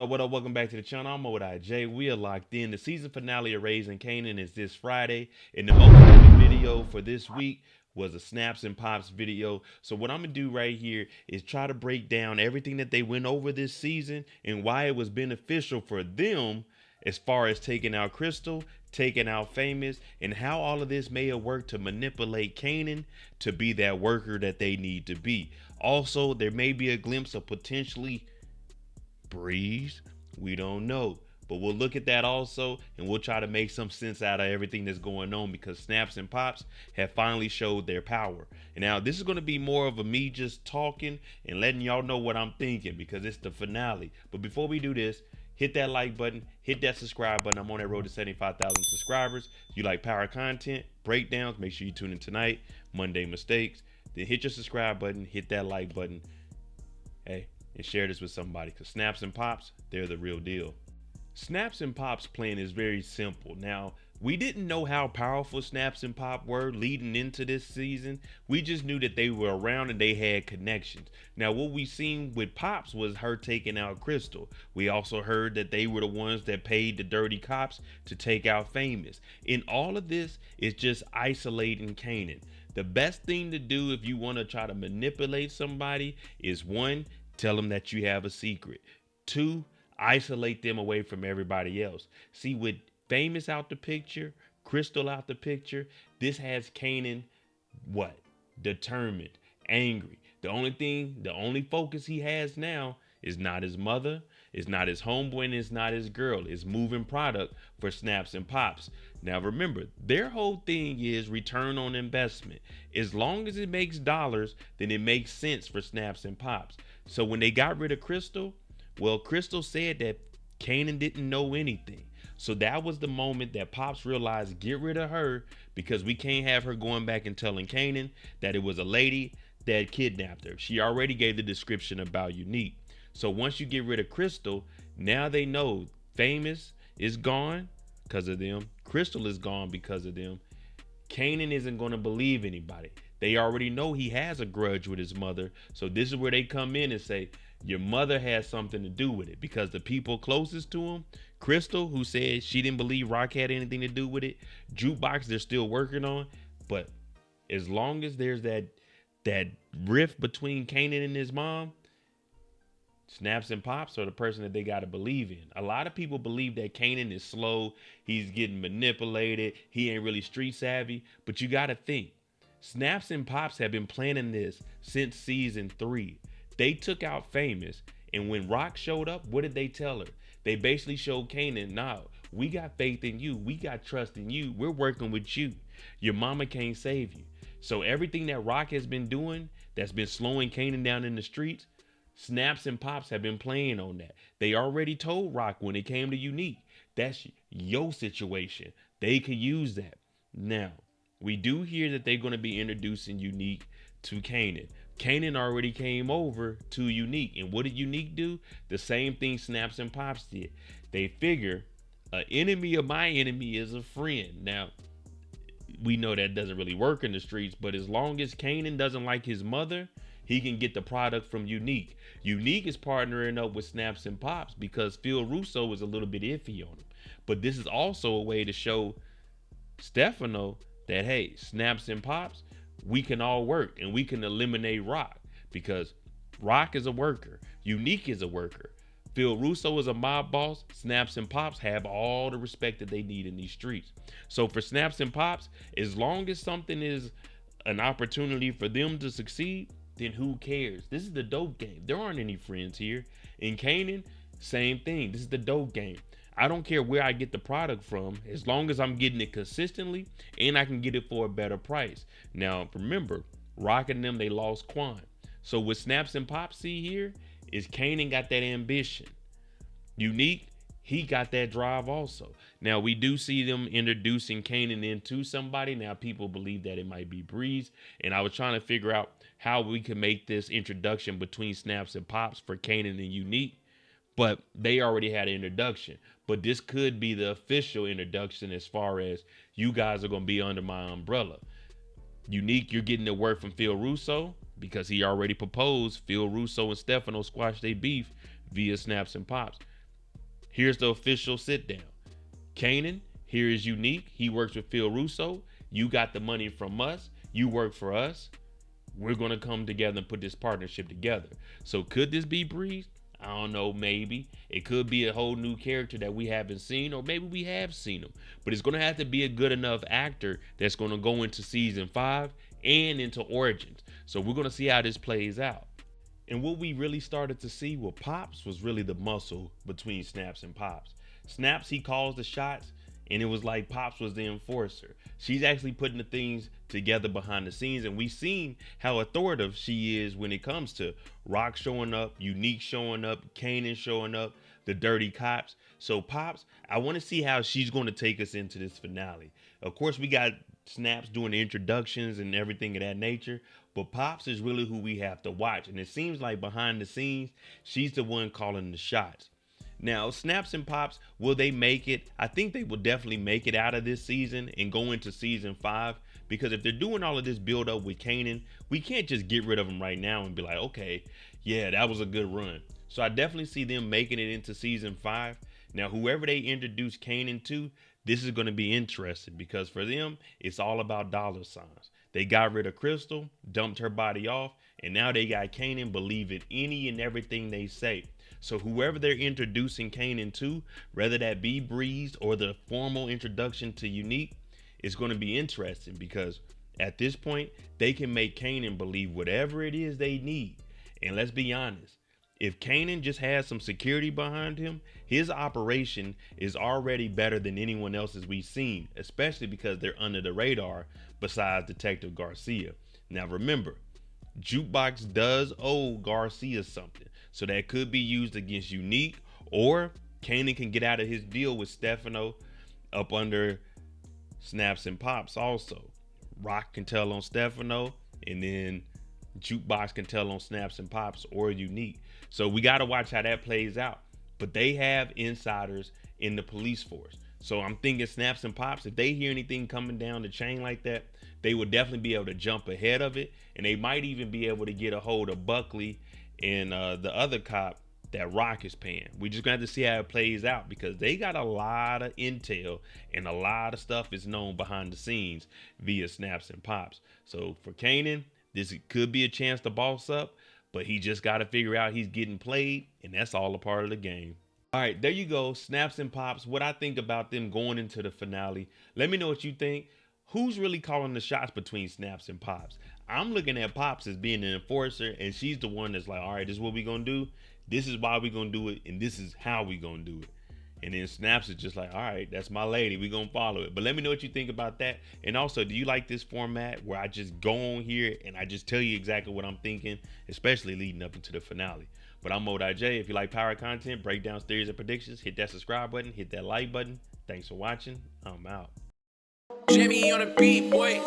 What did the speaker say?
What up? Welcome back to the channel. I'm Moda J. We are locked in. The season finale of Raising Kanan is this Friday, and the most important video for this week was a Snaps and Pops video. So what I'm gonna do right here is try to break down everything that they went over this season and why it was beneficial for them as far as taking out Crystal, taking out Famous, and how all of this may have worked to manipulate Kanan to be that worker that they need to be. Also, there may be a glimpse of potentially Breeze, we don't know. But we'll look at that also, and we'll try to make some sense out of everything that's going on because Snaps and Pops have finally showed their power. And now this is going to be more of a me just talking and letting y'all know what I'm thinking because it's the finale. But before we do this, hit that like button, hit that subscribe button. I'm on that road to 75,000 subscribers. If you like power content, breakdowns, make sure you tune in tonight, Monday Mistakes. Then hit your subscribe button, hit that like button. Hey, and share this with somebody because Snaps and Pops, they're the real deal. Snaps and Pops plan is very simple. Now, we didn't know how powerful Snaps and Pop were leading into this season. We just knew that they were around and they had connections. Now, what we seen with Pops was her taking out Crystal. We also heard that they were the ones that paid the dirty cops to take out Famous. And all of this is just isolating Kanan. The best thing to do if you want to try to manipulate somebody is one, tell them that you have a secret. Two, isolate them away from everybody else. See, with Famous out the picture, Crystal out the picture, this has Kanan, what? Determined, angry. The only focus he has now is not his mother, it's not his homeboy, and it's not his girl. It's moving product for Snaps and Pops. Now remember, their whole thing is return on investment. As long as it makes dollars, then it makes sense for Snaps and Pops. So when they got rid of Crystal, well, Crystal said that Kanan didn't know anything. So that was the moment that Pops realized, get rid of her because we can't have her going back and telling Kanan that it was a lady that kidnapped her. She already gave the description about Unique. So once you get rid of Crystal, now they know Famous is gone because of them. Crystal is gone because of them. Kanan isn't going to believe anybody. They already know he has a grudge with his mother. So this is where they come in and say, your mother has something to do with it because the people closest to him, Crystal, who said she didn't believe Rock had anything to do with it, Jukebox they're still working on. But as long as there's that rift between Kanan and his mom, Snaps and Pops are the person that they got to believe in. A lot of people believe that Kanan is slow, he's getting manipulated, he ain't really street savvy, but you got to think. Snaps and Pops have been planning this since season 3. They took out Famous, and when Rock showed up, what did they tell her? They basically showed Kanan, nah, we got faith in you, we got trust in you, we're working with you. Your mama can't save you. So everything that Rock has been doing that's been slowing Kanan down in the streets, Snaps and Pops have been playing on that. They already told Rock when it came to Unique, that's your situation. They could use that. Now, we do hear that they're going to be introducing Unique to Kanan. Kanan already came over to Unique. And what did Unique do? The same thing Snaps and Pops did. They figure an enemy of my enemy is a friend. Now, we know that doesn't really work in the streets, but as long as Kanan doesn't like his mother, he can get the product from Unique. Unique is partnering up with Snaps and Pops because Phil Russo was a little bit iffy on him. But this is also a way to show Stefano that, hey, Snaps and Pops, we can all work and we can eliminate Rock because Rock is a worker. Unique is a worker. Phil Russo is a mob boss. Snaps and Pops have all the respect that they need in these streets. So for Snaps and Pops, as long as something is an opportunity for them to succeed, then who cares? This is the dope game. There aren't any friends here. In Kanan, same thing. This is the dope game. I don't care where I get the product from, as long as I'm getting it consistently and I can get it for a better price. Now, remember, Rock and them, they lost Quan. So what Snaps and Pops see here is Kanan got that ambition. Unique, he got that drive also. Now, we do see them introducing Kanan into somebody. Now, people believe that it might be Breeze. And I was trying to figure out how we can make this introduction between Snaps and Pops for Kanan and Unique. But they already had an introduction. But this could be the official introduction as far as you guys are going to be under my umbrella. Unique, you're getting the word from Phil Russo because he already proposed. Phil Russo and Stefano squashed their beef via Snaps and Pops. Here's the official sit down. Kanan, here is Unique. He works with Phil Russo. You got the money from us. You work for us. We're going to come together and put this partnership together. So could this be Breeze? I don't know, maybe. It could be a whole new character that we haven't seen, or maybe we have seen him. But it's going to have to be a good enough actor that's going to go into season 5 and into Origins. So we're going to see how this plays out. And what we really started to see with Pops was really the muscle between Snaps and Pops. Snaps, he calls the shots, and it was like Pops was the enforcer. She's actually putting the things together behind the scenes, and we've seen how authoritative she is when it comes to Rock showing up, Unique showing up, Kanan showing up, the dirty cops. So Pops, I want to see how she's going to take us into this finale. Of course, we got Snaps doing the introductions and everything of that nature, but Pops is really who we have to watch, and it seems like behind the scenes, she's the one calling the shots. Now, Snaps and Pops, will they make it? I think they will definitely make it out of this season and go into season 5, because if they're doing all of this build up with Kanan, we can't just get rid of him right now and be like, okay, yeah, that was a good run. So I definitely see them making it into season 5. Now, whoever they introduce Kanan to, this is going to be interesting, because for them, it's all about dollar signs. They got rid of Crystal, dumped her body off, and now they got Kanan believing any and everything they say. So whoever they're introducing Kanan to, whether that be Breeze or the formal introduction to Unique, is going to be interesting, because at this point, they can make Kanan believe whatever it is they need. And let's be honest, if Kanan just has some security behind him, his operation is already better than anyone else's we've seen, especially because they're under the radar besides Detective Garcia. Now remember, Jukebox does owe Garcia something, so that could be used against Unique, or Kanan can get out of his deal with Stefano up under Snaps and Pops also. Rock can tell on Stefano, and then Jukebox can tell on Snaps and Pops or Unique. So we got to watch how that plays out. But they have insiders in the police force. So I'm thinking Snaps and Pops, if they hear anything coming down the chain like that, they would definitely be able to jump ahead of it. And they might even be able to get a hold of Buckley and the other cop that Rock is paying. We just gonna have to see how it plays out, because they got a lot of intel and a lot of stuff is known behind the scenes via Snaps and Pops. So for Kanan, this could be a chance to boss up, but he just got to figure out he's getting played, and that's all a part of the game. All right, there you go, Snaps and Pops. What I think about them going into the finale. Let me know what you think. Who's really calling the shots between Snaps and Pops? I'm looking at Pops as being an enforcer, and she's the one that's like, all right, this is what we're going to do. This is why we're going to do it, and this is how we're going to do it. And then Snaps is just like, all right, that's my lady. We're going to follow it. But let me know what you think about that. And also, do you like this format where I just go on here and I just tell you exactly what I'm thinking, especially leading up into the finale? But I'm MoDIJ. If you like power content, breakdowns, theories, and predictions, hit that subscribe button, hit that like button. Thanks for watching. I'm out. Jimmy on the beat, boy.